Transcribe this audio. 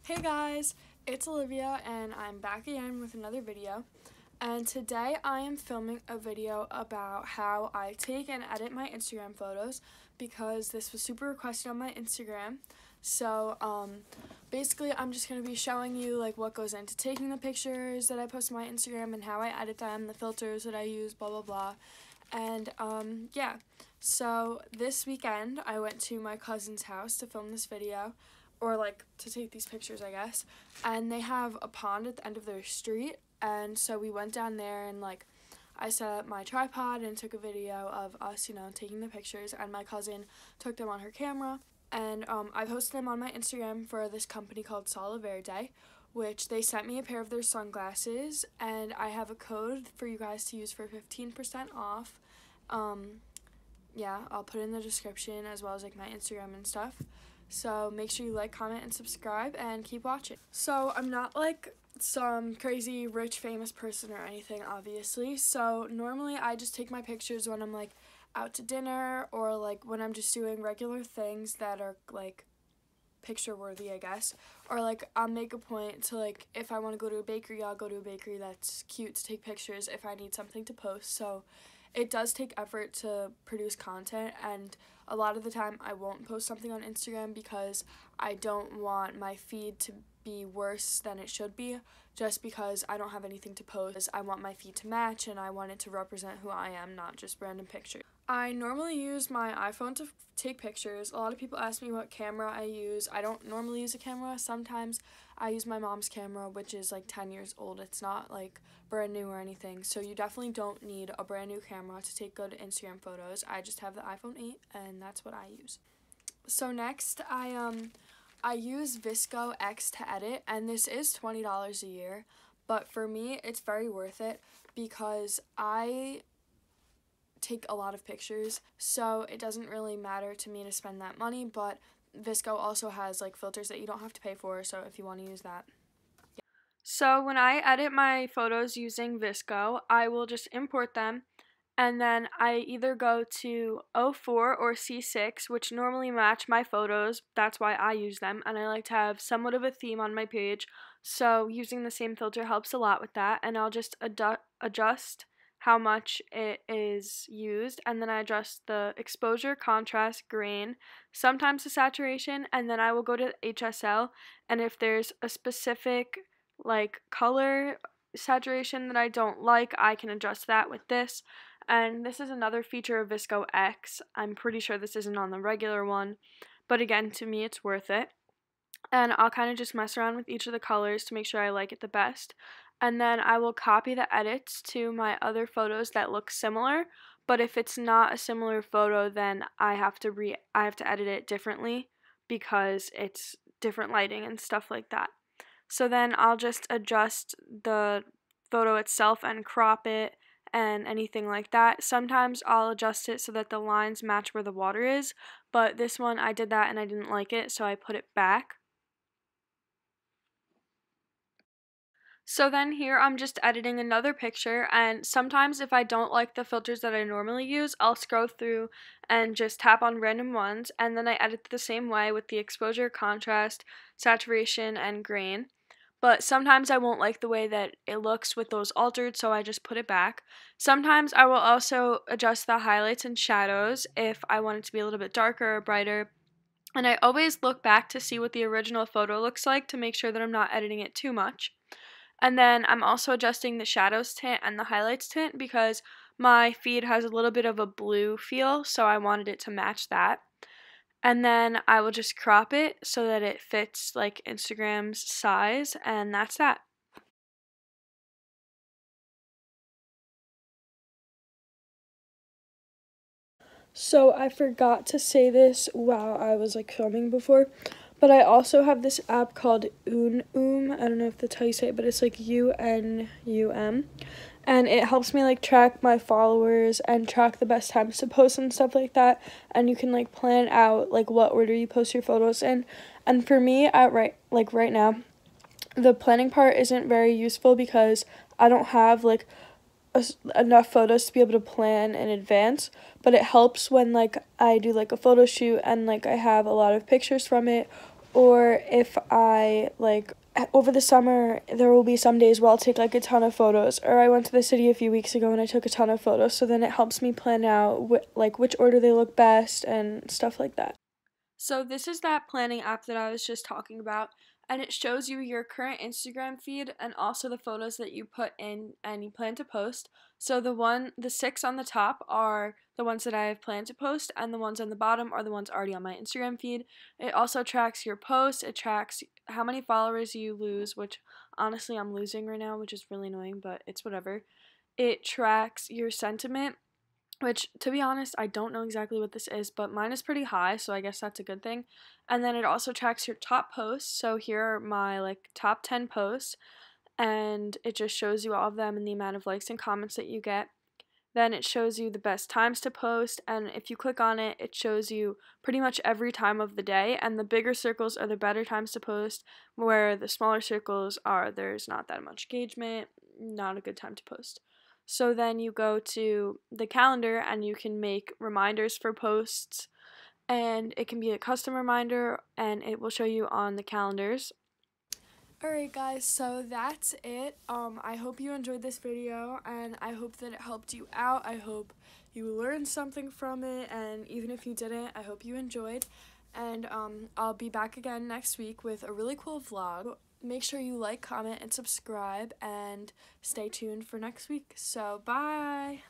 Hey guys, it's Olivia and I'm back again with another video. And today I am filming a video about how I take and edit my Instagram photos because this was super requested on my Instagram. So basically I'm just going to be showing you like what goes into taking the pictures that I post on my Instagram and how I edit them, the filters that I use, blah blah blah. And yeah, so this weekend I went to my cousin's house to film this video, or like to take these pictures I guess, and they have a pond at the end of their street, and so we went down there and like I set up my tripod and took a video of us, taking the pictures, and my cousin took them on her camera, and I posted them on my Instagram for this company called Sala Verde, which they sent me a pair of their sunglasses, and I have a code for you guys to use for 15% off. Yeah, I'll put it in the description as well as like my Instagram and stuff. So make sure you like, comment, and subscribe, and keep watching. So I'm not like some crazy rich famous person or anything, obviously. So normally I just take my pictures when I'm like out to dinner, or like when I'm just doing regular things that are like picture worthy, I guess. Or like I'll make a point to, like, if I want to go to a bakery, I'll go to a bakery that's cute to take pictures if I need something to post. So it does take effort to produce content, and a lot of the time I won't post something on Instagram because I don't want my feed to be worse than it should be, just because I don't have anything to post. I want my feed to match, and I want it to represent who I am, not just random pictures. I normally use my iPhone to take pictures. A lot of people ask me what camera I use. I don't normally use a camera. Sometimes I use my mom's camera, which is like 10 years old. It's not like brand new or anything. So you definitely don't need a brand new camera to take good Instagram photos. I just have the iPhone 8 and that's what I use. So next I use VSCO X to edit, and this is $20 a year, but for me it's very worth it because I take a lot of pictures, so it doesn't really matter to me to spend that money. But VSCO also has like filters that you don't have to pay for, so if you want to use that. Yeah. So when I edit my photos using VSCO, I will just import them, and then I either go to 04 or C6, which normally match my photos. That's why I use them, and I like to have somewhat of a theme on my page, so using the same filter helps a lot with that. And I'll just adjust how much it is used, and then I adjust the exposure, contrast, grain, sometimes the saturation, and then I will go to HSL, and if there's a specific like color saturation that I don't like, I can adjust that with this. And this is another feature of VSCO X. I'm pretty sure this isn't on the regular one, but again, to me it's worth it. And I'll kind of just mess around with each of the colors to make sure I like it the best. And then I will copy the edits to my other photos that look similar, but if it's not a similar photo, then I have to edit it differently because it's different lighting and stuff like that. So then I'll just adjust the photo itself and crop it and anything like that. Sometimes I'll adjust it so that the lines match where the water is, but this one I did that and I didn't like it, so I put it back. So then here I'm just editing another picture, and sometimes if I don't like the filters that I normally use, I'll scroll through and just tap on random ones, and then I edit the same way with the exposure, contrast, saturation, and grain. But sometimes I won't like the way that it looks with those altered, so I just put it back. Sometimes I will also adjust the highlights and shadows if I want it to be a little bit darker or brighter. And I always look back to see what the original photo looks like to make sure that I'm not editing it too much. And then I'm also adjusting the shadows tint and the highlights tint because my feed has a little bit of a blue feel, so I wanted it to match that. And then I will just crop it so that it fits like Instagram's size, and that's that. So I forgot to say this while I was like filming before, but I also have this app called Unum. I don't know if that's how you say it, but it's like UNUM. And it helps me like track my followers and track the best times to post and stuff like that. And you can like plan out like what order you post your photos in. And for me, right now, the planning part isn't very useful because I don't have like enough photos to be able to plan in advance, but it helps when like I do like a photo shoot and like I have a lot of pictures from it, or if I, like, over the summer, there will be some days where I'll take, like, a ton of photos, or I went to the city a few weeks ago and I took a ton of photos, so then it helps me plan out, which order they look best and stuff like that. So this is that planning app that I was just talking about, and it shows you your current Instagram feed and also the photos that you put in and you plan to post. So the 6 on the top are the ones that I have planned to post, and the ones on the bottom are the ones already on my Instagram feed. It also tracks your posts, it tracks how many followers you lose, which honestly I'm losing right now, which is really annoying, but it's whatever. It tracks your sentiment, which, to be honest, I don't know exactly what this is, but mine is pretty high, so I guess that's a good thing. And then it also tracks your top posts. So here are my, like, top 10 posts, and it just shows you all of them and the amount of likes and comments that you get. Then it shows you the best times to post, and if you click on it, it shows you pretty much every time of the day, and the bigger circles are the better times to post, where the smaller circles are there's not that much engagement, not a good time to post. So then you go to the calendar and you can make reminders for posts, and it can be a custom reminder and it will show you on the calendars. Alright guys, so that's it. I hope you enjoyed this video and I hope that it helped you out. I hope you learned something from it, and even if you didn't, I hope you enjoyed. And I'll be back again next week with a really cool vlog. Make sure you like, comment, and subscribe, and stay tuned for next week. So, bye!